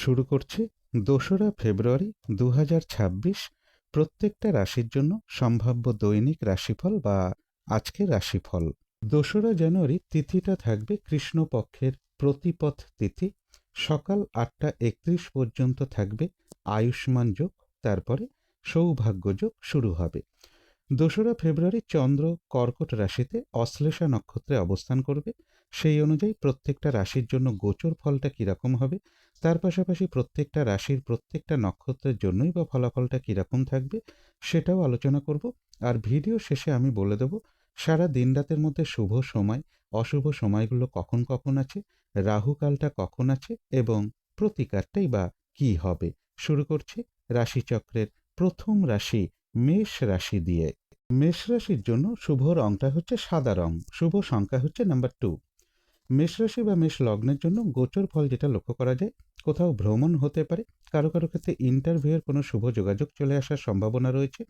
শুরু করছি ২রা ফেব্রুয়ারি ২০২৬ প্রত্যেকটা রাশির জন্য সম্ভাব্য দৈনিক রাশিফল বা আজকের রাশিফল। ২রা জানুয়ারি তিথিটা থাকবে কৃষ্ণপক্ষের প্রতিপদ তিথি। সকাল ৮টা ৩১ পর্যন্ত থাকবে আয়ুষ্মান যোগ, তারপরে সৌভাগ্য যোগ শুরু হবে। ২রা ফেব্রুয়ারি চন্দ্র কর্কট রাশিতে অশ্লেষা নক্ষত্রে অবস্থান করবে। সেই অনুযায়ী প্রত্যেকটা রাশির জন্য গোচর ফলটা কীরকম হবে, তার পাশাপাশি প্রত্যেকটা রাশির প্রত্যেকটা নক্ষত্রের জন্যই বা ফলাফলটা কীরকম থাকবে সেটাও আলোচনা করব। আর ভিডিও শেষে আমি বলে দেব সারা দিন রাতের মধ্যে শুভ সময় অশুভ সময়গুলো কখন কখন আছে, রাহুকালটা কখন আছে এবং প্রতিকারটাই বা কী হবে। শুরু করছি রাশিচক্রের প্রথম রাশি মেষ রাশি দিয়ে। মেষ রাশির জন্য শুভ রংটা হচ্ছে সাদা রং, শুভ সংখ্যা হচ্ছে নাম্বার 2। মেষ রাশি বা মেষ লগ্নের জন্য গোচর ফল যেটা লক্ষ্য করা যায়, কোথাও ভ্রমণ হতে পারে, কারো কারো ক্ষেত্রে ইন্টারভিউয়ের কোনো শুভ যোগাযোগ চলে আসার সম্ভাবনা রয়েছে।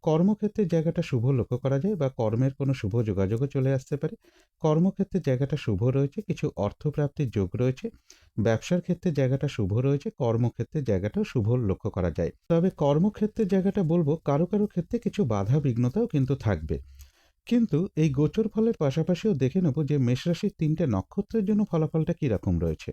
কর্মক্ষেত্রের জায়গাটা শুভ লক্ষ্য করা যায় বা কর্মের কোনো শুভ যোগাযোগও চলে আসতে পারে। কর্মক্ষেত্রের জায়গাটা শুভ রয়েছে, কিছু অর্থপ্রাপ্তির যোগ রয়েছে। ব্যবসার ক্ষেত্রে জায়গাটা শুভ রয়েছে, কর্মক্ষেত্রের জায়গাটাও শুভ লক্ষ্য করা যায়। তবে কর্মক্ষেত্রের জায়গাটা বলবো কারো কারো ক্ষেত্রে কিছু বাধা বিঘ্নতাও কিন্তু থাকবে। কিন্তু এই গোচর ফলের পাশাপাশিও দেখে নেব যে মেষ রাশির ৩টে নক্ষত্রের জন্য ফলাফলটা কীরকম রয়েছে।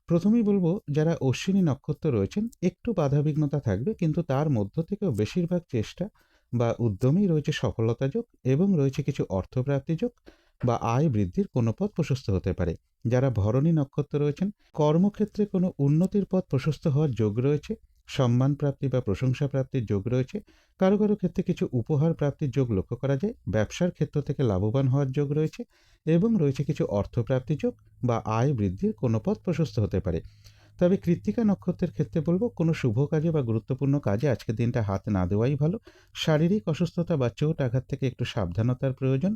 প্রথমেই বলবো যারা অশ্বিনী নক্ষত্র রয়েছেন একটু বাধাবিঘ্নতা থাকবে, কিন্তু তার মধ্য থেকেও বেশিরভাগ চেষ্টা বা উদ্যমেই রয়েছে সফলতা যোগ এবং রয়েছে কিছু অর্থপ্রাপ্তি যোগ বা আয় বৃদ্ধির কোনো পথ প্রশস্ত হতে পারে। যারা ভরণী নক্ষত্র রয়েছেন কর্মক্ষেত্রে কোনো উন্নতির পথ প্রশস্ত হওয়ার যোগ রয়েছে, সম্মান প্রাপ্তি বা প্রশংসা প্রাপ্তির যোগ রয়েছে। কারো কারো ক্ষেত্রে কিছু উপহার প্রাপ্তির যোগ লক্ষ্য করা যায়, ব্যবসার ক্ষেত্র থেকে লাভবান হওয়ার যোগ রয়েছে এবং রয়েছে কিছু অর্থপ্রাপ্তি যোগ বা আয় বৃদ্ধির কোনো পথ প্রশস্ত হতে পারে। তবে কৃত্তিকা নক্ষত্রের ক্ষেত্রে বলবো কোনো শুভ কাজে বা গুরুত্বপূর্ণ কাজে আজকের দিনটা হাত না দেওয়াই ভালো। শারীরিক অসুস্থতা বা চোট আঘাত থেকে একটু সাবধানতার প্রয়োজন।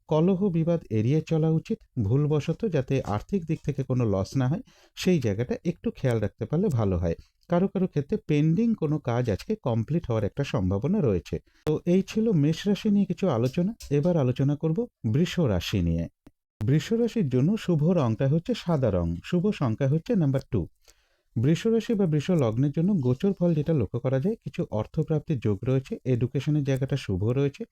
কলহ বিবাদ এড়িয়ে চলা উচিত, ভুলবশত যাতে আর্থিক দিক থেকে কোনো লস না হয় সেই জায়গাটা একটু খেয়াল রাখতে পারলে ভালো হয়। কারো কারো ক্ষেত্রে পেন্ডিং কোনো কাজ আজকে কমপ্লিট হওয়ার একটা সম্ভাবনা রয়েছে। তো এই ছিল মেষ রাশি নিয়ে কিছু আলোচনা। এবার আলোচনা করব বৃষ রাশি নিয়ে। বৃষ রাশির জন্য শুভ রংটা হচ্ছে সাদা রং, শুভ সংখ্যা হচ্ছে নাম্বার 2। বৃষ রাশি বা বৃষ লগ্নের জন্য গোচর ফল যেটা লক্ষ্য করা যায়, কিছু অর্থপ্রাপ্তির যোগ রয়েছে, এডুকেশনের জায়গাটা শুভ রয়েছে।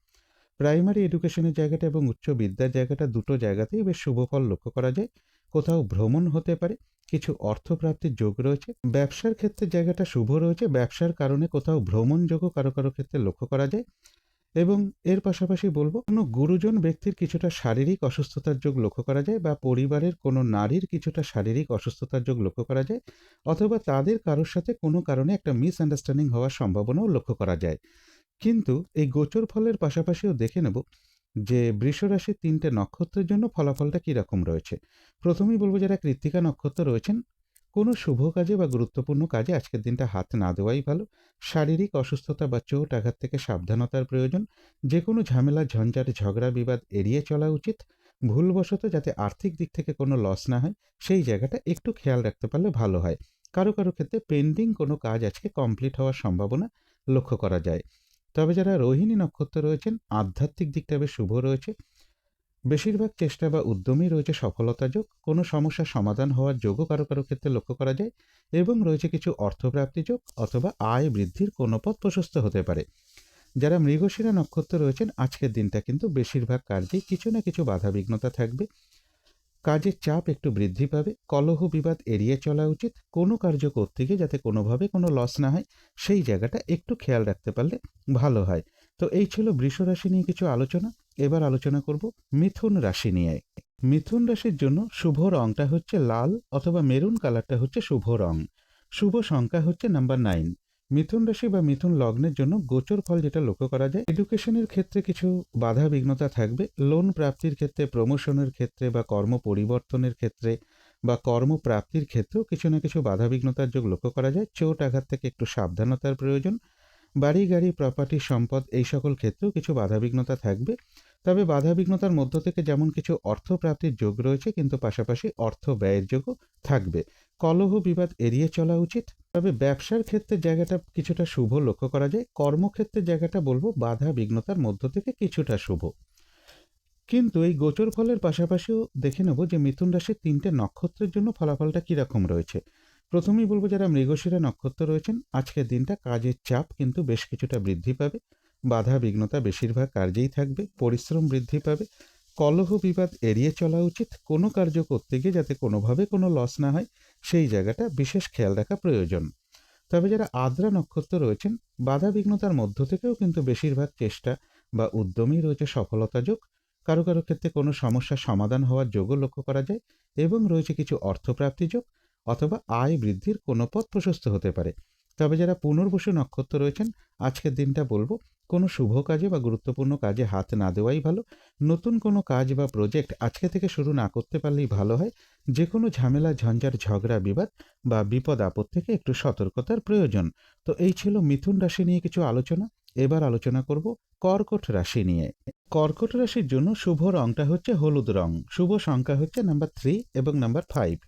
প্রাইমারি এডুকেশনের জায়গাটা এবং উচ্চ বিদ্যার জায়গাটা দুটো জায়গাতেই বেশ শুভ ফল লক্ষ্য করা যায়। কোথাও ভ্রমণ হতে পারে, কিছু অর্থপ্রাপ্তির যোগ রয়েছে। ব্যবসার ক্ষেত্রে জায়গাটা শুভ রয়েছে, ব্যবসার কারণে কোথাও ভ্রমণ যোগও কারো কারো ক্ষেত্রে লক্ষ্য করা যায়। এবং এর পাশাপাশি বলবো কোনো গুরুজন ব্যক্তির কিছুটা শারীরিক অসুস্থতার যোগ লক্ষ্য করা যায় বা পরিবারের কোনো নারীর কিছুটা শারীরিক অসুস্থতার যোগ লক্ষ্য করা যায়, অথবা তাদের কারোর সাথে কোনো কারণে একটা মিসআন্ডারস্ট্যান্ডিং হওয়ার সম্ভাবনাও লক্ষ্য করা যায়। কিন্তু এই গোচর ফলের পাশাপাশিও দেখে নেব যে বৃষ রাশির ৩টে নক্ষত্রের জন্য ফলাফলটা কীরকম রয়েছে। প্রথমেই বলবো যারা কৃত্তিকা নক্ষত্র রয়েছেন কোনো শুভ কাজে বা গুরুত্বপূর্ণ কাজে আজকের দিনটা হাত না দেওয়াই ভালো। শারীরিক অসুস্থতা বা চোট আঘাত থেকে সাবধানতার প্রয়োজন। যে কোনো ঝামেলা ঝঞ্ঝাট ঝগড়া বিবাদ এড়িয়ে চলা উচিত। ভুলবশত যাতে আর্থিক দিক থেকে কোনো লস না হয় সেই জায়গাটা একটু খেয়াল রাখতে পারলে ভালো হয়। কারো কারো ক্ষেত্রে পেন্ডিং কোনো কাজ আজকে কমপ্লিট হওয়ার সম্ভাবনা লক্ষ্য করা যায়। তবে যারা রোহিণী নক্ষত্র রয়েছেন আধ্যাত্মিক দিকটা বেশ শুভ রয়েছে। বেশিরভাগ চেষ্টা বা উদ্যমেই রয়েছে সফলতা যোগ, কোনো সমস্যার সমাধান হওয়ার যোগও কারো কারো ক্ষেত্রে লক্ষ্য করা যায় এবং রয়েছে কিছু অর্থপ্রাপ্তি যোগ অথবা আয় বৃদ্ধির কোনো পথ প্রশস্ত হতে পারে। যারা মৃগশিরা নক্ষত্র রয়েছেন আজকের দিনটা কিন্তু বেশিরভাগ কার্যেই কিছু না কিছু বাধাবিঘ্নতা থাকবে। কাজের চাপ একটু বৃদ্ধি পাবে, কলহ বিবাদ এড়িয়ে চলা উচিত। কোনো কার্য করতে গিয়ে যাতে কোনোভাবে কোনো লস না হয় সেই জায়গাটা একটু খেয়াল রাখতে পারলে ভালো হয়। তো এই ছিল বৃষ রাশি নিয়ে কিছু আলোচনা। এবার আলোচনা করব মিথুন রাশি নিয়ে। মিথুন রাশির জন্য শুভ রংটা হচ্ছে লাল অথবা মেরুন কালারটা হচ্ছে শুভ রং। শুভ সংখ্যা হচ্ছে নাম্বার 9। মিথুন রাশি বা মিথুন লগ্নের জন্য গোচর ফল যেটা লক্ষ্য করা যায়, এডুকেশনের ক্ষেত্রে কিছু বাধা বিঘ্নতা থাকবে। লোন প্রাপ্তির ক্ষেত্রে, প্রমোশনের ক্ষেত্রে বা কর্ম পরিবর্তনের ক্ষেত্রে বা কর্মপ্রাপ্তির ক্ষেত্রেও কিছু না কিছু বাধা বিঘ্নতার যোগ লক্ষ্য করা যায়। চোট আঘাত থেকে একটু সাবধানতার প্রয়োজন। বাড়ি গাড়ি প্রপার্টি সম্পদ এই সকল ক্ষেত্রেও কিছু বাধাবিঘ্নতা থাকবে। তবে বাধাবিঘ্নতার মধ্য থেকে যেমন কিছু অর্থপ্রাপ্তির যোগ রয়েছে, কিন্তু পাশাপাশি অর্থ ব্যয়ের যোগও থাকবে। কলহ বিবাদ এড়িয়ে চলা উচিত। তবে ব্যবসার ক্ষেত্রে জায়গাটা কিছুটা শুভ লক্ষ্য করা যায়। কর্মক্ষেত্রের জায়গাটা বলবো বাধা বিঘ্নতার মধ্য থেকে কিছুটা শুভ। কিন্তু এই গোচর ফলের পাশাপাশিও দেখে নেব যে মিথুন রাশির 3টে নক্ষত্রের জন্য ফলাফলটা কীরকম রয়েছে। প্রথমেই বলব যারা মৃগশিরা নক্ষত্র রয়েছেন আজকের দিনটা কাজের চাপ কিন্তু বেশ কিছুটা বৃদ্ধি পাবে, বাধা বিঘ্নতা বেশিরভাগ কার্যেই থাকবে, পরিশ্রম বৃদ্ধি পাবে, কলহ বিবাদ এড়িয়ে চলা উচিত, কোনো কার্য করতে গিয়ে যাতে কোনোভাবে কোনো লস না হয় সেই জায়গাটা বিশেষ খেয়াল রাখা প্রয়োজন। তবে যারা আদ্রা নক্ষত্র রয়েছেন বাধা বিঘ্নতার মধ্য থেকেও কিন্তু বেশিরভাগ চেষ্টা বা উদ্যমই রয়েছে সফলতা যোগ, কারো কারো ক্ষেত্রে কোনো সমস্যার সমাধান হওয়ার যোগও লক্ষ্য করা যায় এবং রয়েছে কিছু অর্থপ্রাপ্তি যোগ অথবা আয় বৃদ্ধির কোনো পথ প্রশস্ত হতে পারে। তবে যারা পুনর্বসু নক্ষত্র রয়েছেন আজকের দিনটা বলবো কোনো শুভ কাজে বা গুরুত্বপূর্ণ কাজে হাত না দেওয়াই ভালো। নতুন কোনো কাজ বা প্রজেক্ট আজকে থেকে শুরু না করতে পারলেই ভালো হয়। যে কোনো ঝামেলা ঝঞ্ঝাট ঝগড়া বিবাদ বা বিপদ আপদ থেকে একটু সতর্কতার প্রয়োজন। তো এই ছিল মিথুন রাশি নিয়ে কিছু আলোচনা। এবার আলোচনা করব কর্কট রাশি নিয়ে। কর্কট রাশির জন্য শুভ রংটা হচ্ছে হলুদ রং, শুভ সংখ্যা হচ্ছে নাম্বার 3 এবং নাম্বার 5।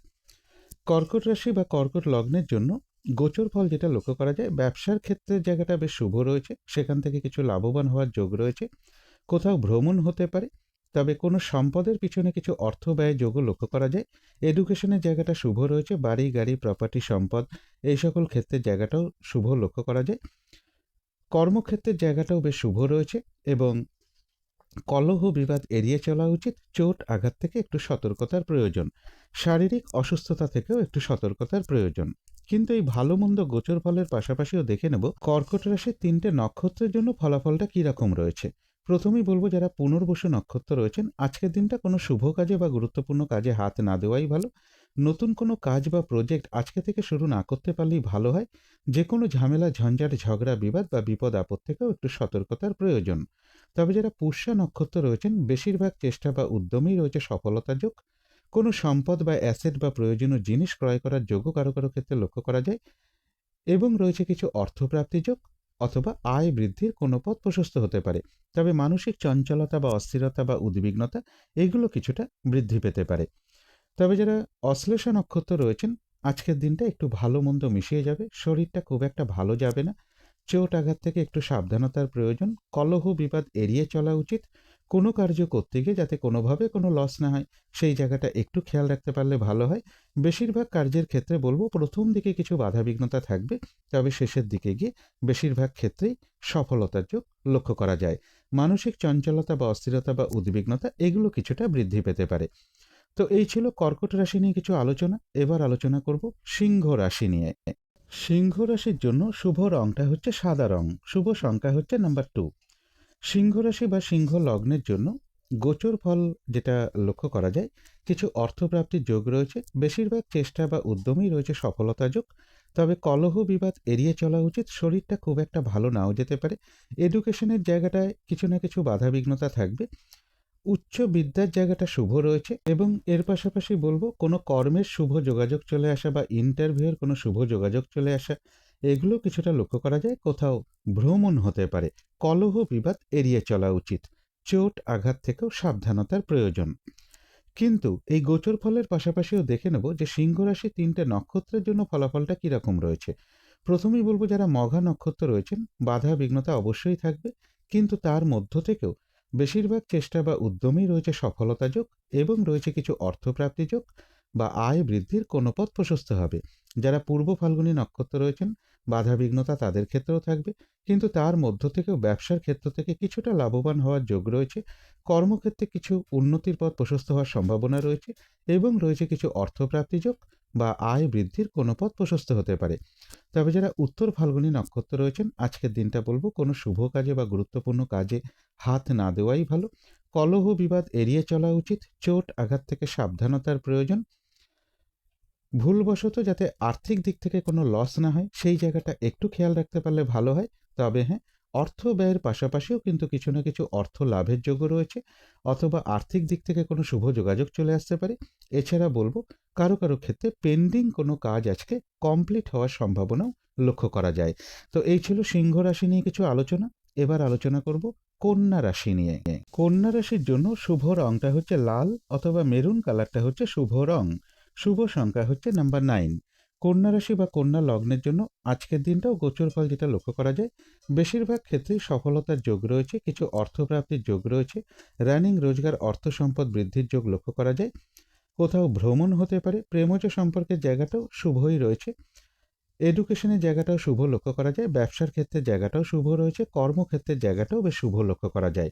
কর্কট রাশি বা কর্কট লগ্নের জন্য গোচর ফল যেটা লক্ষ্য করা যায় ব্যবসার ক্ষেত্রের জায়গাটা বেশ শুভ রয়েছে, সেখান থেকে কিছু লাভবান হওয়ার যোগ রয়েছে, কোথাও ভ্রমণ হতে পারে, তবে কোনো সম্পদের পিছনে কিছু অর্থ ব্যয় যোগও লক্ষ্য করা যায়। এডুকেশনের জায়গাটা শুভ রয়েছে, বাড়ি গাড়ি প্রপার্টি সম্পদ এই সকল ক্ষেত্রের জায়গাটাও শুভ লক্ষ্য করা যায়। কর্মক্ষেত্রের জায়গাটাও বেশ শুভ রয়েছে এবং কলহ বিবাদ এড়িয়ে চলা উচিত, চোট আঘাত থেকে একটু সতর্কতার প্রয়োজন, শারীরিক অসুস্থতা থেকেও একটু সতর্কতার প্রয়োজন। কিন্তু এই ভালো মন্দ গোচর ফলের পাশাপাশিও দেখে নেব কর্কট রাশির 3টে নক্ষত্রের জন্য ফলাফলটা কী রকম রয়েছে। প্রথমেই বলবো যারা পুনর্বসু নক্ষত্র রয়েছেন আজকের দিনটা কোনো শুভ কাজে বা গুরুত্বপূর্ণ কাজে হাত না দেওয়াই ভালো। নতুন কোনো কাজ বা প্রজেক্ট আজকে থেকে শুরু না করতে পারলেই ভালো হয়। যে কোনো ঝামেলা ঝঞ্ঝাট ঝগড়া বিবাদ বা বিপদ আপদ থেকেও একটু সতর্কতার প্রয়োজন। তবে যারা পুষ্যা নক্ষত্র রয়েছেন বেশিরভাগ চেষ্টা বা উদ্যমেই রয়েছে সফলতা যোগ, কোনো সম্পদ বা অ্যাসেট বা প্রয়োজনীয় জিনিস ক্রয় করার যোগ্য কারো কারো ক্ষেত্রে লক্ষ্য করা যায় এবং রয়েছে কিছু অর্থপ্রাপ্তি যোগ অথবা আয় বৃদ্ধির কোনো পথ প্রশস্ত হতে পারে। তবে মানসিক চঞ্চলতা বা অস্থিরতা বা উদ্বিগ্নতা এগুলো কিছুটা বৃদ্ধি পেতে পারে। তবে যারা অশ্লেষা নক্ষত্র রয়েছেন আজকের দিনটা একটু ভালো মন্দ মিশিয়ে যাবে, শরীরটা খুব একটা ভালো যাবে না, চোট আঘাত থেকে একটু সাবধানতার প্রয়োজন, কলহ বিবাদ এড়িয়ে চলা উচিত, কোনো কার্য করতে গিয়ে যাতে কোনোভাবে কোনো লস না হয় সেই জায়গাটা একটু খেয়াল রাখতে পারলে ভালো হয়। বেশিরভাগ কার্যের ক্ষেত্রে বলবো প্রথম দিকে কিছু বাধাবিঘ্নতা থাকবে, তবে শেষের দিকে গিয়ে বেশিরভাগ ক্ষেত্রেই সফলতার যোগ লক্ষ্য করা যায়। মানসিক চঞ্চলতা বা অস্থিরতা বা উদ্বিগ্নতা এগুলো কিছুটা বৃদ্ধি পেতে পারে। তো এই ছিল কর্কট রাশি নিয়ে কিছু আলোচনা। এবার আলোচনা করব সিংহ রাশি নিয়ে। সিংহ রাশির জন্য শুভ রংটা হচ্ছে সাদা রং, শুভ সংখ্যা হচ্ছে নাম্বার 2। সিংহ রাশি বা সিংহ লগ্নের জন্য গোচর ফল যেটা লক্ষ্য করা যায় কিছু অর্থপ্রাপ্তির যোগ রয়েছে, বেশিরভাগ চেষ্টা বা উদ্যমেই রয়েছে সফলতা যোগ, তবে কলহ বিবাদ এড়িয়ে চলা উচিত, শরীরটা খুব একটা ভালো নাও যেতে পারে। এডুকেশনের জায়গাটায় কিছু না কিছু বাধাবিঘ্নতা থাকবে, উচ্চ বিদ্যার জায়গাটা শুভ রয়েছে এবং এর পাশাপাশি বলবো কোনো কর্মের শুভ যোগাযোগ চলে আসা বা ইন্টারভিউয়ের কোনো শুভ যোগাযোগ চলে আসা এগুলো কিছুটা লক্ষ্য করা যায়। কোথাও ভ্রমণ হতে পারে, কলহ বিবাদ এড়িয়ে চলা উচিত, চোট আঘাত থেকেও সাবধানতার প্রয়োজন। কিন্তু এই গোচর ফলের পাশাপাশিও দেখে নেব যে সিংহ রাশি 3টে নক্ষত্রের জন্য ফলাফলটা কীরকম রয়েছে। প্রথমেই বলবো যারা মঘা নক্ষত্র রয়েছেন বাধা বিঘ্নতা অবশ্যই থাকবে, কিন্তু তার মধ্য থেকেও বেশিরভাগ চেষ্টা বা উদ্যমেই রয়েছে সফলতা যোগ এবং রয়েছে কিছু অর্থপ্রাপ্তি যোগ বা আয় বৃদ্ধির কোনো পথ প্রশস্ত হবে। যারা পূর্ব ফাল্গুনী নক্ষত্র রয়েছেন বাধা বিঘ্নতা তাদের ক্ষেত্রেও থাকবে, কিন্তু তার মধ্য থেকেও ব্যবসার ক্ষেত্র থেকে কিছুটা লাভবান হওয়ার যোগ রয়েছে, কর্মক্ষেত্রে কিছু উন্নতির পথ প্রশস্ত হওয়ার সম্ভাবনা রয়েছে এবং রয়েছে কিছু অর্থপ্রাপ্তি যোগ বা আয় বৃদ্ধির কোনো পথ প্রশস্ত হতে পারে। তবে যারা উত্তর ফাল্গুনী নক্ষত্র রয়েছেন আজকের দিনটা বলবো কোনো শুভ কাজে বা গুরুত্বপূর্ণ কাজে হাত না দেওয়াই ভালো, কলহ বিবাদ এড়িয়ে চলা উচিত, চোট আঘাত থেকে সাবধানতার প্রয়োজন, ভুলবশত যাতে আর্থিক দিক থেকে কোনো লস না হয় সেই জায়গাটা একটু খেয়াল রাখতে পারলে ভালো হয়। তবে হ্যাঁ, অর্থ ব্যয়ের পাশাপাশিও কিন্তু কিছু না কিছু অর্থ লাভের যোগ্য রয়েছে অথবা আর্থিক দিক থেকে কোনো শুভ যোগাযোগ চলে আসতে পারে। এছাড়া বলবো কারো কারো ক্ষেত্রে পেন্ডিং কোনো কাজ আজকে কমপ্লিট হওয়ার সম্ভাবনাও লক্ষ্য করা যায়। তো এই ছিল সিংহ রাশি নিয়ে কিছু আলোচনা। এবার আলোচনা করব কন্যা রাশি নিয়ে। কন্যা রাশির জন্য শুভ রংটা হচ্ছে লাল অথবা মেরুন কালারটা হচ্ছে শুভ রং, শুভ সংখ্যা হচ্ছে নাম্বার 9। কন্যা রাশি বা কন্যা লগ্নের জন্য আজকের দিনটাও গোচর ফল যেটা লক্ষ্য করা যায় বেশিরভাগ ক্ষেত্রেই সফলতার যোগ রয়েছে, কিছু অর্থপ্রাপ্তির যোগ রয়েছে, রানিং রোজগার অর্থ সম্পদ বৃদ্ধির যোগ লক্ষ্য করা যায়। কোথাও ভ্রমণ হতে পারে, প্রেমজ সম্পর্কের জায়গাটাও শুভই রয়েছে, এডুকেশনের জায়গাটাও শুভ লক্ষ্য করা যায়, ব্যবসার ক্ষেত্রের জায়গাটাও শুভ রয়েছে, কর্মক্ষেত্রের জায়গাটাও বেশ শুভ লক্ষ্য করা যায়।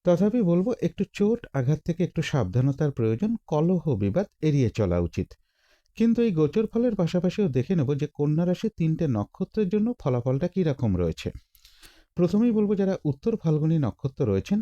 তথাপি বলবো একটু চোট আঘাত থেকে একটু সাবধানতার প্রয়োজন, কলহ বিবাদ এড়িয়ে চলা উচিত। কিন্তু এই গোচর ফলের পাশাপাশিও দেখে নেব যে কন্যা রাশির 3টে নক্ষত্রের জন্য ফলাফলটা কী রকম রয়েছে। প্রথমেই বলবো যারা উত্তর ফাল্গুনী নক্ষত্র রয়েছেন,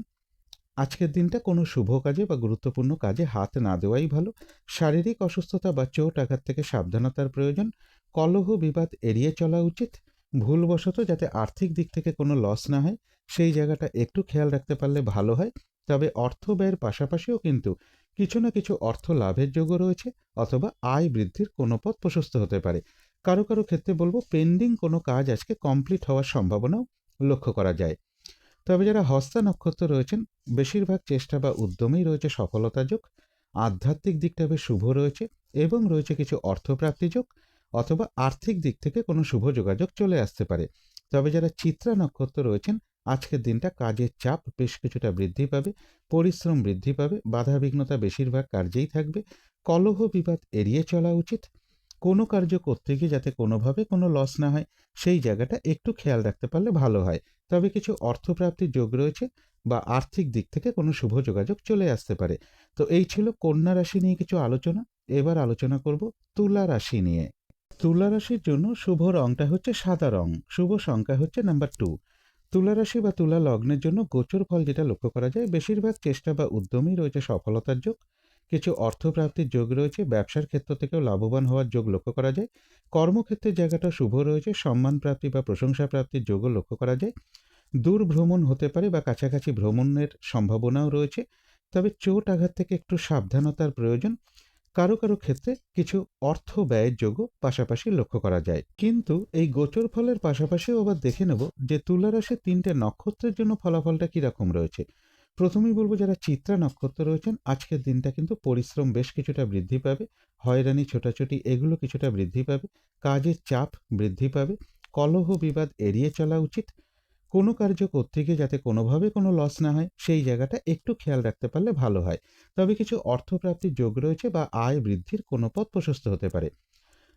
আজকের দিনটা কোনো শুভ কাজে বা গুরুত্বপূর্ণ কাজে হাত না দেওয়াই ভালো। শারীরিক অসুস্থতা বা চোট আঘাত থেকে সাবধানতার প্রয়োজন, কলহ বিবাদ এড়িয়ে চলা উচিত। ভুলবশত যাতে আর্থিক দিক থেকে কোনো লস না হয় সেই জায়গাটা একটু খেয়াল রাখতে পারলে ভালো হয়। তবে অর্থ ব্যয়ের পাশাপাশিও কিন্তু কিছু না কিছু অর্থ লাভের যোগও রয়েছে, অথবা আয় বৃদ্ধির কোনো পথ প্রশস্ত হতে পারে। কারো কারো ক্ষেত্রে বলবো পেন্ডিং কোনো কাজ আজকে কমপ্লিট হওয়ার সম্ভাবনাও লক্ষ্য করা যায়। তবে যারা হস্তা নক্ষত্র রয়েছেন, বেশিরভাগ চেষ্টা বা উদ্যমেই রয়েছে সফলতা যোগ, আধ্যাত্মিক দিকটা বেশ শুভ রয়েছে, এবং রয়েছে কিছু অর্থপ্রাপ্তি যোগ, অথবা আর্থিক দিক থেকে কোনো শুভ যোগাযোগ চলে আসতে পারে। তবে যারা চিত্রা নক্ষত্র রয়েছেন, আজকের দিনটা কাজের চাপ বেশ কিছুটা বৃদ্ধি পাবে, পরিশ্রম বৃদ্ধি পাবে, বাধাবিঘ্নতা বেশিরভাগ কার্যেই থাকবে, কলহ বিবাদ এড়িয়ে চলা উচিত। কোনো কার্য করতে গিয়ে যাতে কোনোভাবে কোনো লস না হয় সেই জায়গাটা একটু খেয়াল রাখতে পারলে ভালো হয়। তবে কিছু অর্থপ্রাপ্তির যোগ রয়েছে বা আর্থিক দিক থেকে কোনো শুভ যোগাযোগ চলে আসতে পারে। তো এই ছিল কন্যা রাশি নিয়ে কিছু আলোচনা। এবার আলোচনা করব তুলা রাশি নিয়ে। তুলা রাশির জন্য শুভ রংটা হচ্ছে সাদা রং, শুভ সংখ্যা হচ্ছে নাম্বার 2। তুলা রাশি বা তুলা লগ্নের জন্য গোচর ফল যেটা লক্ষ্য করা যায়, বেশিরভাগ চেষ্টা বা উদ্যমেই রয়েছে সফলতার যোগ, কিছু অর্থপ্রাপ্তির যোগ রয়েছে, ব্যবসার ক্ষেত্র থেকেও লাভবান হওয়ার যোগ লক্ষ্য করা যায়, কর্মক্ষেত্রের জায়গাটা শুভ রয়েছে, সম্মান প্রাপ্তি বা প্রশংসা প্রাপ্তির যোগও লক্ষ্য করা যায়, দূর ভ্রমণ হতে পারে বা কাছাকাছি ভ্রমণের সম্ভাবনাও রয়েছে। তবে চোট আঘাত থেকে একটু সাবধানতার প্রয়োজন। কারো কারো ক্ষেত্রে কিছু অর্থ ব্যয়ের যোগও পাশাপাশি লক্ষ্য করা যায়। কিন্তু এই গোচর ফলের পাশাপাশিও আবার দেখে নেব যে তুলা রাশির 3টে নক্ষত্রের জন্য ফলাফলটা কীরকম রয়েছে। প্রথমেই বলবো যারা চিত্রা নক্ষত্র রয়েছেন, আজকের দিনটা কিন্তু পরিশ্রম বেশ কিছুটা বৃদ্ধি পাবে, হয়রানি ছোটাছুটি এগুলো কিছুটা বৃদ্ধি পাবে, কাজের চাপ বৃদ্ধি পাবে, কলহ বিবাদ এড়িয়ে চলা উচিত। কোনো কার্য করতে গিয়ে যাতে কোনোভাবে কোনো লস না হয় সেই জায়গাটা একটু খেয়াল রাখতে পারলে ভালো হয়। তবে কিছু অর্থপ্রাপ্তির যোগ রয়েছে বা আয় বৃদ্ধির কোনো পথ প্রশস্ত হতে পারে।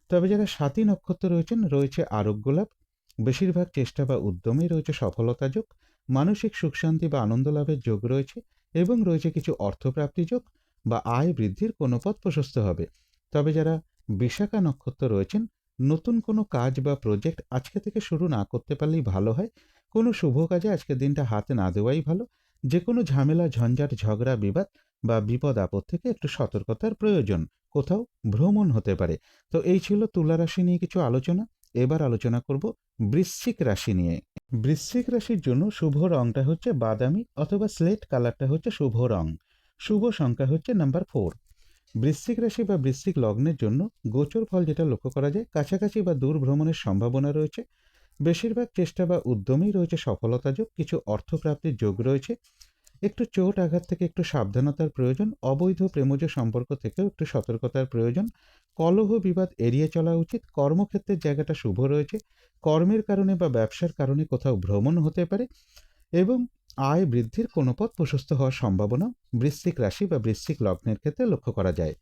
তবে যারা স্বাতী নক্ষত্র রয়েছেন, রয়েছে আরোগ্য লাভ, বেশিরভাগ চেষ্টা বা উদ্যমেই রয়েছে সফলতা যোগ, মানসিক সুখ শান্তি বা আনন্দ লাভের যোগ রয়েছে, এবং রয়েছে কিছু অর্থপ্রাপ্তি যোগ বা আয় বৃদ্ধির কোনো পথ প্রশস্ত হবে। তবে যারা বিশাখা নক্ষত্র রয়েছেন, নতুন কোনো কাজ বা প্রজেক্ট আজকে থেকে শুরু না করতে পারলেই ভালো হয়। কোনো শুভ কাজে আজকের দিনটা হাতে না দেওয়াই ভালো। যে কোনো ঝামেলা ঝঞ্ঝাট ঝগড়া বিবাদ বা বিপদ আপদ থেকে একটু সতর্কতার প্রয়োজন। কোথাও ভ্রমণ হতে পারে। তো এই ছিল তুলা রাশি নিয়ে কিছু আলোচনা। এবার আলোচনা করব বৃশ্চিক রাশি নিয়ে। বৃশ্চিক রাশির জন্য শুভ রংটা হচ্ছে বাদামি অথবা স্লেট কালারটা হচ্ছে শুভ রং, শুভ সংখ্যা হচ্ছে নাম্বার 4। বৃশ্চিক রাশি বা বৃশ্চিক লগ্নের জন্য গোচর ফল যেটা লক্ষ্য করা যায়, কাছাকাছি বা দূর ভ্রমণের সম্ভাবনা রয়েছে, বেশিরভাগ চেষ্টা বা উদ্যমেই রয়েছে সফলতা যোগ, কিছু অর্থপ্রাপ্তির যোগ রয়েছে, একটু চোট আঘাত থেকে একটু সাবধানতার প্রয়োজন, অবৈধ প্রেমজ সম্পর্ক থেকেও একটু সতর্কতার প্রয়োজন, কলহ বিবাদ এড়িয়ে চলা উচিত, কর্মক্ষেত্রের জায়গাটা শুভ রয়েছে, কর্মের কারণে বা ব্যবসার কারণে কোথাও ভ্রমণ হতে পারে, এবং আয় বৃদ্ধির কোনো পথ প্রশস্ত হওয়ার সম্ভাবনা বৃশ্চিক রাশি বা বৃশ্চিক লগ্নের ক্ষেত্রে লক্ষ্য করা যায়।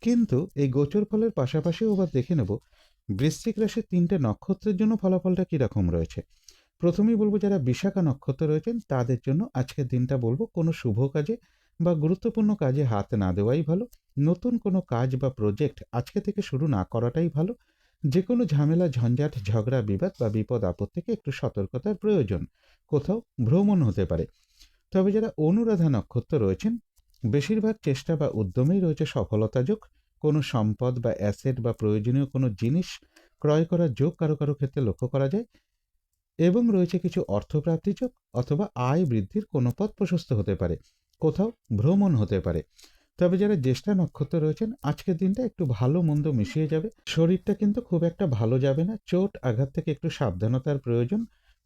কিন্তু এই গোচর ফলের পাশাপাশিও আবার দেখে নেব বৃশ্চিক রাশির 3টে নক্ষত্রের জন্য ফলাফলটা কীরকম রয়েছে। প্রথমেই বলবো যারা বিশাখা নক্ষত্র রয়েছেন তাদের জন্য আজকের দিনটা বলবো কোনো শুভ কাজে বা গুরুত্বপূর্ণ কাজে হাত না দেওয়াই ভালো। নতুন কোনো কাজ বা প্রজেক্ট আজকে থেকে শুরু না করাটাই ভালো। যে কোনো ঝামেলা ঝঞ্ঝাট ঝগড়া বিবাদ বা বিপদ আপদ থেকে একটু সতর্কতার প্রয়োজন। কোথাও ভ্রমণ হতে পারে। তবে যারা অনুরাধা নক্ষত্র রয়েছেন, বেশিরভাগ চেষ্টা বা উদ্যমেই রয়েছে সফলতা যোগ, কোনো সম্পদ বা অ্যাসেট বা প্রয়োজনীয় কোনো জিনিস ক্রয় করার যোগ কারো কারো ক্ষেত্রে লক্ষ্য করা যায়, এবং রয়েছে কিছু অর্থপ্রাপ্তি যোগ অথবা আয় বৃদ্ধির কোনো পথ প্রশস্ত হতে পারে, কোথাও ভ্রমণ হতে পারে। তবে যারা জ্যেষ্ঠা নক্ষত্র রয়েছেন, আজকের দিনটা একটু ভালো মন্দ মিশিয়ে যাবে, শরীরটা কিন্তু খুব একটা ভালো যাবে না, চোট আঘাত থেকে একটু সাবধানতার প্রয়োজন,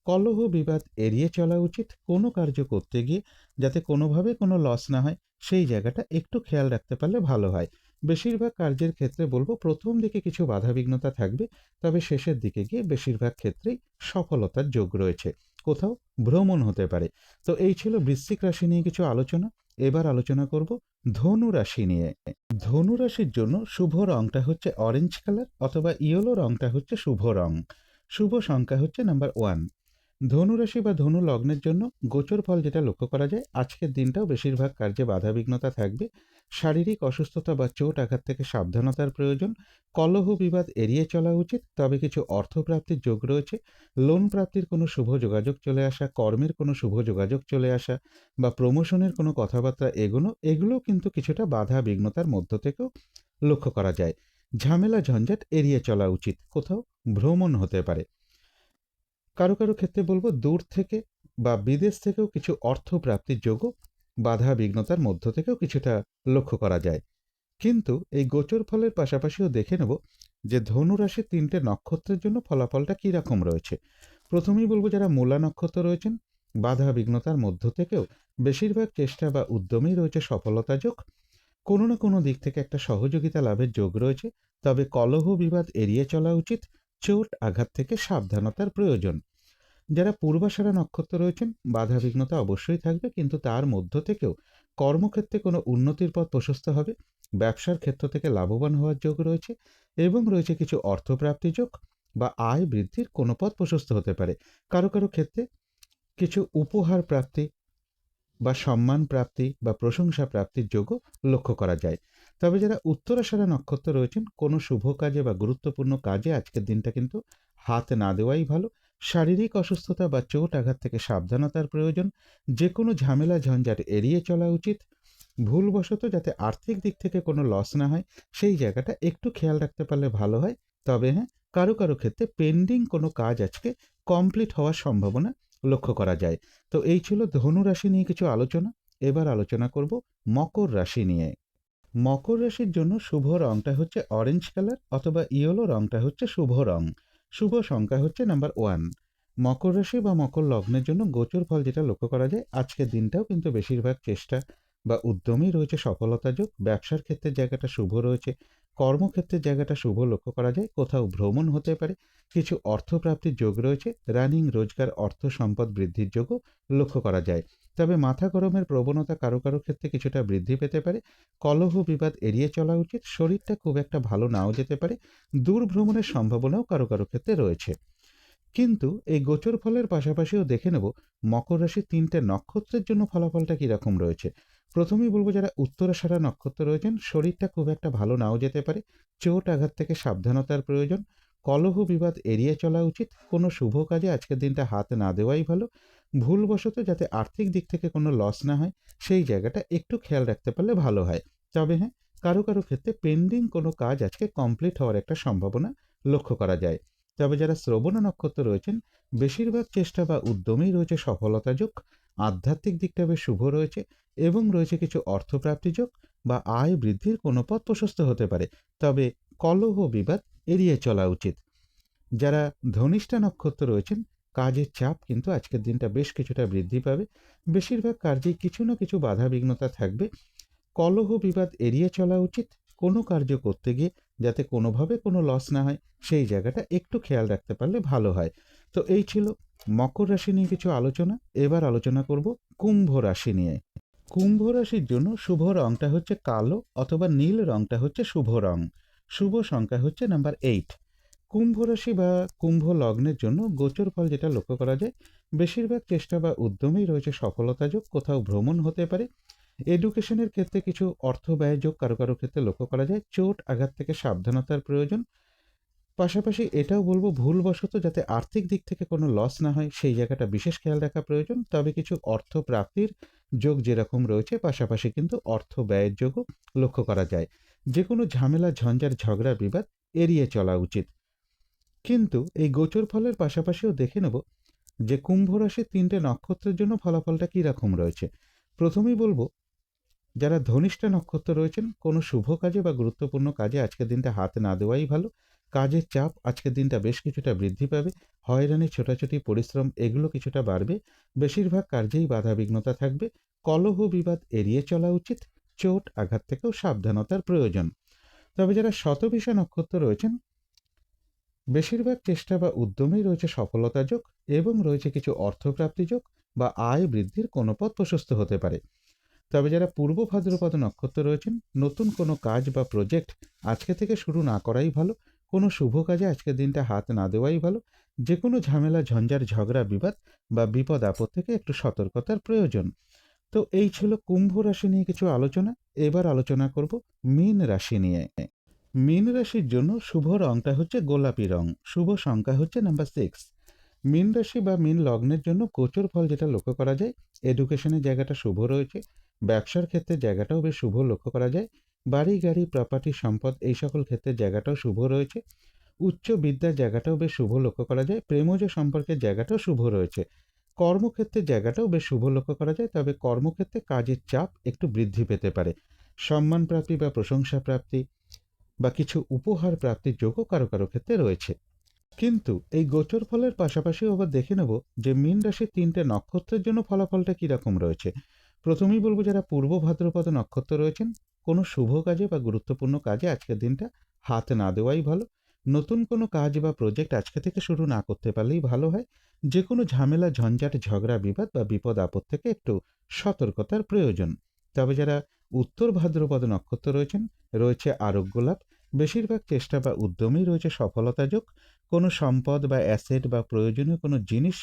কলহ বিবাদ এড়িয়ে চলা উচিত, কোনো কার্য করতে গিয়ে যাতে কোনোভাবে কোনো লস না হয় সেই জায়গাটা একটু খেয়াল রাখতে পারলে ভালো হয়। বেশিরভাগ কার্যের ক্ষেত্রে বলবো প্রথম দিকে কিছু বাধাবিঘ্নতা থাকবে, তবে শেষের দিকে গিয়ে বেশিরভাগ ক্ষেত্রেই সফলতার যোগ রয়েছে, কোথাও ভ্রমণ হতে পারে। তো এই ছিল বৃশ্চিক রাশি নিয়ে কিছু আলোচনা। এবার আলোচনা করব ধনু রাশি নিয়ে। ধনু রাশির জন্য শুভ রংটা হচ্ছে অরেঞ্জ কালার অথবা ইয়েলো রংটা হচ্ছে শুভ রং। শুভ সংখ্যা হচ্ছে নাম্বার 1। ধনু রাশি বা ধনু লগ্নের জন্য গোচর ফল যেটা লক্ষ্য করা যায়, আজকের দিনটাও বেশিরভাগ কার্যে বাধাবিঘ্নতা থাকবে। শারীরিক অসুস্থতা বা চোট আঘাত থেকে সাবধানতার প্রয়োজন। কলহ বিবাদ এড়িয়ে চলা উচিত, তবে কিছু অর্থপ্রাপ্তির যোগ রয়েছে। লোন প্রাপ্তির কোনো শুভ যোগাযোগ চলে আসা, কর্মের কোনো শুভ যোগাযোগ চলে আসা বা প্রমোশনের কোনো কথাবার্তা এগুলো কিন্তু কিছুটা বাধা বিঘ্নতার মধ্য থেকেও লক্ষ্য করা যায়। ঝামেলা ঝঞ্ঝাট এড়িয়ে চলা উচিত। কোথাও ভ্রমণ হতে পারে। কারো কারো ক্ষেত্রে বলবো দূর থেকে বা বিদেশ থেকেও কিছু অর্থ প্রাপ্তির যোগও বাধা বিঘ্নতার মধ্য থেকেও কিছুটা লক্ষ্য করা যায়। কিন্তু এই গোচর ফলের পাশাপাশিও দেখে নেব যে ধনু রাশির 3টে নক্ষত্রের জন্য ফলাফলটা কী রকম রয়েছে। প্রথমেই বলবো যারা মূলা নক্ষত্র রয়েছেন, বাধা বিঘ্নতার মধ্য থেকেও বেশিরভাগ চেষ্টা বা উদ্যমেই রয়েছে সফলতা যোগ। কোনো না কোনো দিক থেকে একটা সহযোগিতা লাভের যোগ রয়েছে, তবে কলহ বিবাদ এড়িয়ে চলা উচিত। চোট আঘাত থেকে সাবধানতার প্রয়োজন। যারা পূর্বাষাঢ়া নক্ষত্র রয়েছেন, বাধা বিঘ্নতা অবশ্যই থাকবে, কিন্তু তার মধ্য থেকেও কর্মক্ষেত্রে কোনো উন্নতির পথ প্রশস্ত হবে। ব্যবসার ক্ষেত্র থেকে লাভবান হওয়ার যোগ রয়েছে এবং রয়েছে কিছু অর্থপ্রাপ্তি যোগ বা আয় বৃদ্ধির কোনো পথ প্রশস্ত হতে পারে। কারো কারো ক্ষেত্রে কিছু উপহার প্রাপ্তি বা সম্মান প্রাপ্তি বা প্রশংসা প্রাপ্তির যোগও লক্ষ্য করা যায়। তবে যারা উত্তরাষাঢ়া নক্ষত্র রয়েছেন, কোনো শুভ কাজে বা গুরুত্বপূর্ণ কাজে আজকের দিনটা কিন্তু হাত না দেওয়াই ভালো। শারীরিক অসুস্থতা বা চোট আঘাত থেকে সাবধানতার প্রয়োজন। যে কোনো ঝামেলা ঝঞ্ঝাট এড়িয়ে চলা উচিত। ভুলবশত যাতে আর্থিক দিক থেকে কোনো লস না হয়, সেই জায়গাটা একটু খেয়াল রাখতে পারলে ভালো হয়। তবে হ্যাঁ, কারো কারো ক্ষেত্রে পেন্ডিং কোনো কাজ আজকে কমপ্লিট হওয়ার সম্ভাবনা লক্ষ্য করা যায়। তো এই ছিল ধনু রাশি নিয়ে কিছু আলোচনা। এবার আলোচনা করব মকর রাশি নিয়ে। মকর রাশির জন্য শুভ রংটা হচ্ছে অরেঞ্জ কালার অথবা ইয়েলো রংটা হচ্ছে শুভ রং। শুভ সংখ্যা হচ্ছে নাম্বার 1। মকর রাশি বা মকর লগ্নের জন্য গোচর ফল যেটা লক্ষ্য করা যায়, আজকের দিনটাও কিন্তু বেশিরভাগ চেষ্টা বা উদ্যমেই রয়েছে সফলতা যোগ। ব্যবসার ক্ষেত্রের জায়গাটা শুভ রয়েছে। কর্মক্ষেত্রের জায়গাটা শুভ লক্ষ্য করা যায়। কোথাও ভ্রমণ হতে পারে। কিছু অর্থপ্রাপ্তির যোগ রয়েছে। রানিং রোজগার অর্থ সম্পদ বৃদ্ধির যোগও লক্ষ্য করা যায়। তবে মাথা গরমের প্রবণতা কারো কারো ক্ষেত্রে কিছুটা বৃদ্ধি পেতে পারে। কলহ বিবাদ এড়িয়ে চলা উচিত। শরীরটা খুব একটা ভালো নাও যেতে পারে। দূর ভ্রমণের সম্ভাবনাও কারো কারো ক্ষেত্রে রয়েছে। কিন্তু এই গোচর ফলের পাশাপাশিও দেখে নেব মকর রাশির 3টে নক্ষত্রের জন্য ফলাফলটা কীরকম রয়েছে। প্রথমেই বলবো যারা উত্তরাষাঢ়া নক্ষত্র রয়েছেন, শরীরটা খুব একটা ভালো নাও যেতে পারে। চোট আঘাত থেকে সাবধানতার প্রয়োজন। কলহ বিবাদ এড়িয়ে চলা উচিত। কোনো শুভ কাজে আজকের দিনটা হাত না দেওয়াই ভালো। ভুলবশত যাতে আর্থিক দিক থেকে কোনো লস না হয়, সেই জায়গাটা একটু খেয়াল রাখতে পারলে ভালো হয়। তবে হ্যাঁ, কারো কারো ক্ষেত্রে পেন্ডিং কোনো কাজ আজকে কমপ্লিট হওয়ার একটা সম্ভাবনা লক্ষ্য করা যায়। তবে যারা শ্রবণা নক্ষত্র রয়েছেন, বেশিরভাগ চেষ্টা বা উদ্যমেই রয়েছে সফলতা যোগ। আধ্যাত্মিক দিকটা বেশ শুভ রয়েছে এবং রয়েছে কিছু অর্থপ্রাপ্তি যোগ বা আয় বৃদ্ধির কোনো পথ প্রশস্ত হতে পারে। তবে কলহ বিবাদ এড়িয়ে চলা উচিত। যারা ধনিষ্ঠা নক্ষত্র রয়েছেন, কাজের চাপ কিন্তু আজকের দিনটা বেশ কিছুটা বৃদ্ধি পাবে। বেশিরভাগ কার্যেই কিছু না কিছু বাধা বিঘ্নতা থাকবে। কলহ বিবাদ এড়িয়ে চলা উচিত। কোনো কার্য করতে গিয়ে যাতে কোনোভাবে কোনো লস না হয়, সেই জায়গাটা একটু খেয়াল রাখতে পারলে ভালো হয়। তো এই ছিল মকর রাশি নিয়ে কিছু আলোচনা। এবার আলোচনা করব কুম্ভ রাশি নিয়ে। কুম্ভ রাশির জন্য শুভ রংটা হচ্ছে কালো অথবা নীল রংটা হচ্ছে শুভ রং। শুভ সংখ্যা হচ্ছে নাম্বার 8। কুম্ভ রাশি বা কুম্ভ লগ্নের জন্য গোচর ফল যেটা লক্ষ্য করা যায়, বেশিরভাগ চেষ্টা বা উদ্যমেই রয়েছে সফলতা যোগ। কোথাও ভ্রমণ হতে পারে। এডুকেশনের ক্ষেত্রে কিছু অর্থ ব্যয় যোগ কারো কারো ক্ষেত্রে লক্ষ্য করা যায়। চোট আঘাত থেকে সাবধানতার প্রয়োজন। পাশাপাশি এটাও বলবো ভুলবশত যাতে আর্থিক দিক থেকে কোনো লস না হয়, সেই জায়গাটা বিশেষ খেয়াল রাখা প্রয়োজন। তবে কিছু অর্থ প্রাপ্তির যোগ যেরকম রয়েছে, পাশাপাশি কিন্তু অর্থ ব্যয়ের যোগও লক্ষ্য করা যায়। যে কোনো ঝামেলা ঝঞ্ঝাট ঝগড়া বিবাদ এড়িয়ে চলা উচিত। কিন্তু এই গোচর ফলের পাশাপাশিও দেখে নেব যে কুম্ভ রাশির 3টে নক্ষত্রের জন্য ফলাফলটা কী রকম রয়েছে। প্রথমেই বলবো যারা ধনিষ্ঠা নক্ষত্র রয়েছেন, কোনো শুভ কাজে বা গুরুত্বপূর্ণ কাজে আজকের দিনটা হাত না দেওয়াই ভালো। কাজের চাপ আজকের দিনটা বেশ কিছুটা বৃদ্ধি পাবে। হয়রানি ছোটাছুটি পরিশ্রম এগুলো কিছুটা বাড়বে। বেশিরভাগ কার্যেই বাধা বিঘ্নতা থাকবে। কলহ বিবাদ এড়িয়ে চলা উচিত। চোট আঘাত থেকেও সাবধানতার প্রয়োজন। তবে যারা শতভিষা নক্ষত্র রয়েছেন, বেশিরভাগ চেষ্টা বা উদ্যমেই রয়েছে সফলতা যোগ এবং রয়েছে কিছু অর্থপ্রাপ্তি যোগ বা আয় বৃদ্ধির কোনো পথ প্রশস্ত হতে পারে। তবে যারা পূর্ব ভাদ্রপদ নক্ষত্র রয়েছেন, নতুন কোনো কাজ বা প্রজেক্ট আজকে থেকে শুরু না করাই ভালো। কোনো শুভ কাজে আজকের দিনটা হাত না দেওয়াই ভালো। যে কোনো ঝামেলা, ঝঞ্ঝাট, ঝগড়া, বিবাদ বা বিপদ আপদ থেকে একটু সতর্কতার প্রয়োজন। তো এই ছিল কুম্ভ রাশি নিয়ে কিছু আলোচনা। এবার আলোচনা করব মীন রাশি নিয়ে। মীন রাশির জন্য শুভ রংটা হচ্ছে গোলাপি রং, শুভ সংখ্যা হচ্ছে নাম্বার 6। মীন রাশি বা মীন লগ্নের জন্য গোচর ফল যেটা লক্ষ্য করা যায়, এডুকেশনের জায়গাটা শুভ রয়েছে, ব্যবসার ক্ষেত্রে জায়গাটাও বেশ শুভ লক্ষ্য করা যায়, বাড়ি গাড়ি প্রপার্টি সম্পদ এই সকল ক্ষেত্রে জায়গাটাও শুভ রয়েছে, উচ্চ বিদ্যার জায়গাটাও বেশ শুভ লক্ষ্য করা যায়, প্রেমজ সম্পর্কের জায়গাটাও শুভ রয়েছে, কর্মক্ষেত্রের জায়গাটাও বেশ শুভ লক্ষ্য করা যায়। তবে কর্মক্ষেত্রে কাজের চাপ একটু বৃদ্ধি পেতে পারে, সম্মান প্রাপ্তি বা প্রশংসা প্রাপ্তি বা কিছু উপহার প্রাপ্তির যোগও কারো কারো ক্ষেত্রে রয়েছে। কিন্তু এই গোচর ফলের পাশাপাশিও আবার দেখে নেব যে মীন রাশির 3টে নক্ষত্রের জন্য ফলাফলটা কীরকম রয়েছে। প্রথমেই বলবো, যারা পূর্ব ভাদ্রপদ নক্ষত্র রয়েছেন, কোনো শুভ কাজে বা গুরুত্বপূর্ণ কাজে আজকের দিনটা হাত না দেওয়াই ভালো। নতুন কোনো কাজ বা প্রজেক্ট আজকে থেকে শুরু না করতে পারলেই ভালো হয়। যে কোনো ঝামেলা, ঝঞ্ঝাট, ঝগড়া, বিবাদ বা বিপদ আপদ থেকে একটু সতর্কতার প্রয়োজন। তবে যারা উত্তর ভাদ্রপদ নক্ষত্র রয়েছেন, রয়েছে আরোগ্য লাভ, বেশিরভাগ চেষ্টা বা উদ্যমেই রয়েছে সফলতা যোগ, কোনো সম্পদ বা অ্যাসেট বা প্রয়োজনীয় কোনো জিনিস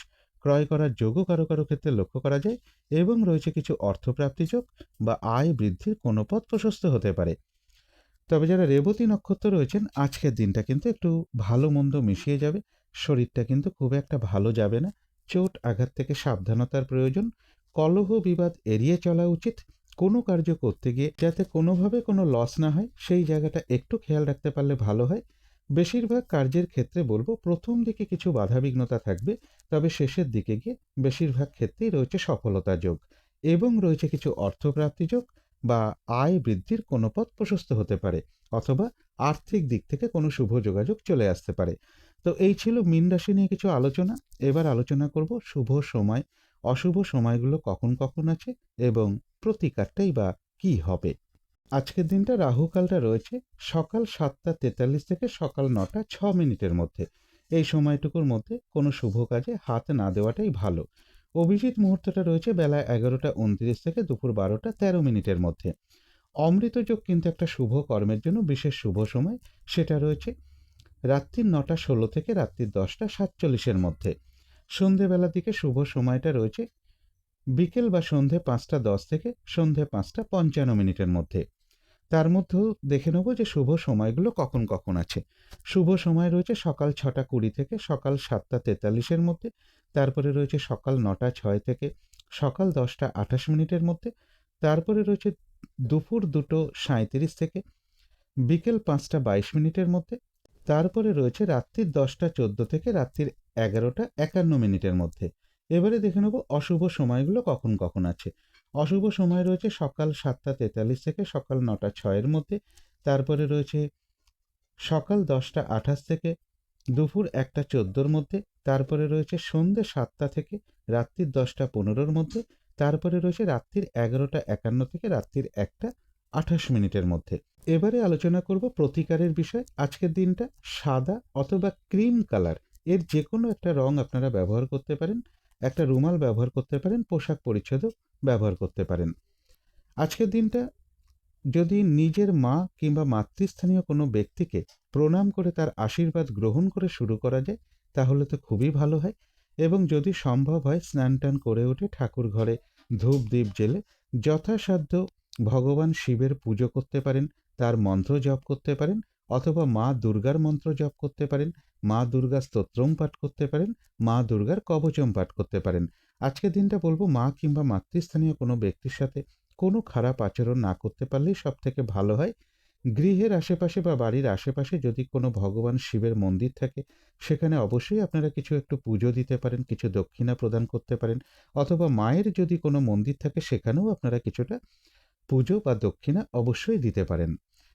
ক্রয় করার যোগও কারো কারো ক্ষেত্রে লক্ষ্য করা যায়, এবং রয়েছে কিছু অর্থপ্রাপ্তি যোগ বা আয় বৃদ্ধির কোনো পথ প্রশস্ত হতে পারে। তবে যারা রেবতী নক্ষত্র রয়েছেন, আজকের দিনটা কিন্তু একটু ভালো মন্দ মিশিয়ে যাবে। শরীরটা কিন্তু খুব একটা ভালো যাবে না, চোট আঘাত থেকে সাবধানতার প্রয়োজন। কলহ বিবাদ এড়িয়ে চলা উচিত। কোনো কার্য করতে গিয়ে যাতে কোনোভাবে কোনো লস না হয়, সেই জায়গাটা একটু খেয়াল রাখতে পারলে ভালো হয়। বেশিরভাগ কার্যের ক্ষেত্রে বলবো, প্রথম দিকে কিছু বাধাবিঘ্নতা থাকবে, তবে শেষের দিকে গিয়ে বেশিরভাগ ক্ষেত্রেই রয়েছে সফলতা যোগ, এবং রয়েছে কিছু অর্থপ্রাপ্তি যোগ বা আয় বৃদ্ধির কোনো পথ প্রশস্ত হতে পারে, অথবা আর্থিক দিক থেকে কোনো শুভ যোগাযোগ চলে আসতে পারে। তো এই ছিল মীন রাশি নিয়ে কিছু আলোচনা। এবার আলোচনা করব শুভ সময়, অশুভ সময়গুলো কখন কখন আছে এবং প্রতিকারটাই বা কি হবে। আজকের দিনটা রাহুকালটা রয়েছে সকাল 7:43 থেকে সকাল 9:06 মধ্যে। এই সময়টুকুর মধ্যে কোনো শুভ কাজে হাত না দেওয়াটাই ভালো। অভিজিৎ মুহূর্তটা রয়েছে বেলা 11:29 থেকে দুপুর 12:13 মধ্যে। অমৃত যোগ কিন্তু একটা শুভ কর্মের জন্য বিশেষ শুভ সময়, সেটা রয়েছে রাত্রি 9:16 থেকে রাত্রি 10:47 মধ্যে। সন্ধেবেলার দিকে শুভ সময়টা রয়েছে বিকেল বা সন্ধে 5:10 থেকে সন্ধে 5:55 মধ্যে। তার মধ্যেও দেখে নেব যে শুভ সময়গুলো কখন কখন আছে। শুভ সময় রয়েছে সকাল 6:20 থেকে সকাল 7:43 মধ্যে, তারপরে রয়েছে সকাল 9:06 থেকে সকাল 10:28 মধ্যে, তারপরে রয়েছে দুপুর 2:37 থেকে বিকেল 5:22 মধ্যে, তারপরে রয়েছে রাত্রির 10:14 থেকে রাত্রির 11:51 মধ্যে। এবারে দেখে নেব অশুভ সময়গুলো কখন কখন আছে। অশুভ সময় রয়েছে সকাল 7:43 থেকে সকাল 9:06 মধ্যে, তারপরে রয়েছে সকাল 10:28 থেকে দুপুর 1:14 মধ্যে, তারপরে রয়েছে সন্ধ্যে 7টা থেকে রাত্রির 10:15 মধ্যে, তারপরে রয়েছে রাত্রির 11:51 থেকে রাত্রির 1:28 মধ্যে। এবারে আলোচনা করব প্রতিকারের বিষয়। আজকের দিনটা সাদা অথবা ক্রিম কালার এর যে কোনো একটা রং আপনারা ব্যবহার করতে পারেন, একটা রুমাল ব্যবহার করতে পারেন, পোশাক পরিচ্ছদও ব্যবহার করতে পারেন। আজকের দিনটা যদি নিজের মা কিংবা মাতৃস্থানীয় কোনো ব্যক্তিকে প্রণাম করে তার আশীর্বাদ গ্রহণ করে শুরু করা যায়, তাহলে তো খুবই ভালো হয়। এবং যদি সম্ভব হয় স্নান টান করে উঠে ঠাকুর ঘরে ধূপ দ্বীপ জেলে যথাসাধ্য ভগবান শিবের পুজো করতে পারেন, তার মন্ত্র জপ করতে পারেন, অথবা মা দুর্গার মন্ত্র জপ করতে পারেন, মা দুর্গা স্তোত্রম পাঠ করতে পারেন, মা দুর্গার কবচম পাঠ করতে পারেন। আজকের দিনটা বলবো মা কিংবা মাতৃস্থানীয় কোনো ব্যক্তির সাথে কোনো খারাপ আচরণ না করতে পারলেই সব থেকে ভালো হয়। গৃহের আশেপাশে বা বাড়ির আশেপাশে যদি কোনো ভগবান শিবের মন্দির থাকে, সেখানে অবশ্যই আপনারা কিছু একটু পুজো দিতে পারেন, কিছু দক্ষিণা প্রদান করতে পারেন, অথবা মায়ের যদি কোনো মন্দির থাকে সেখানেও আপনারা কিছুটা পুজো বা দক্ষিণা অবশ্যই দিতে পারেন।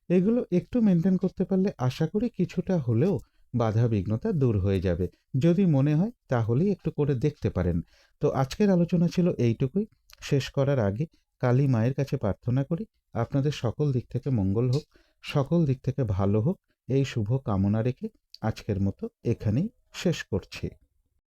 এগুলো একটু মেনটেন করতে পারলে আশা করি কিছুটা হলেও বাধা বিঘ্নতা দূর হয়ে যাবে। যদি মনে হয় তাহলেই একটু করে দেখতে পারেন। তো আজকের আলোচনা ছিল এইটুকুই। শেষ করার আগে কালী মায়ের কাছে প্রার্থনা করি আপনাদের সকল দিক থেকে মঙ্গল হোক, সকল দিক থেকে ভালো হোক, এই শুভ কামনা রেখে আজকের মতো এখানেই শেষ করছি।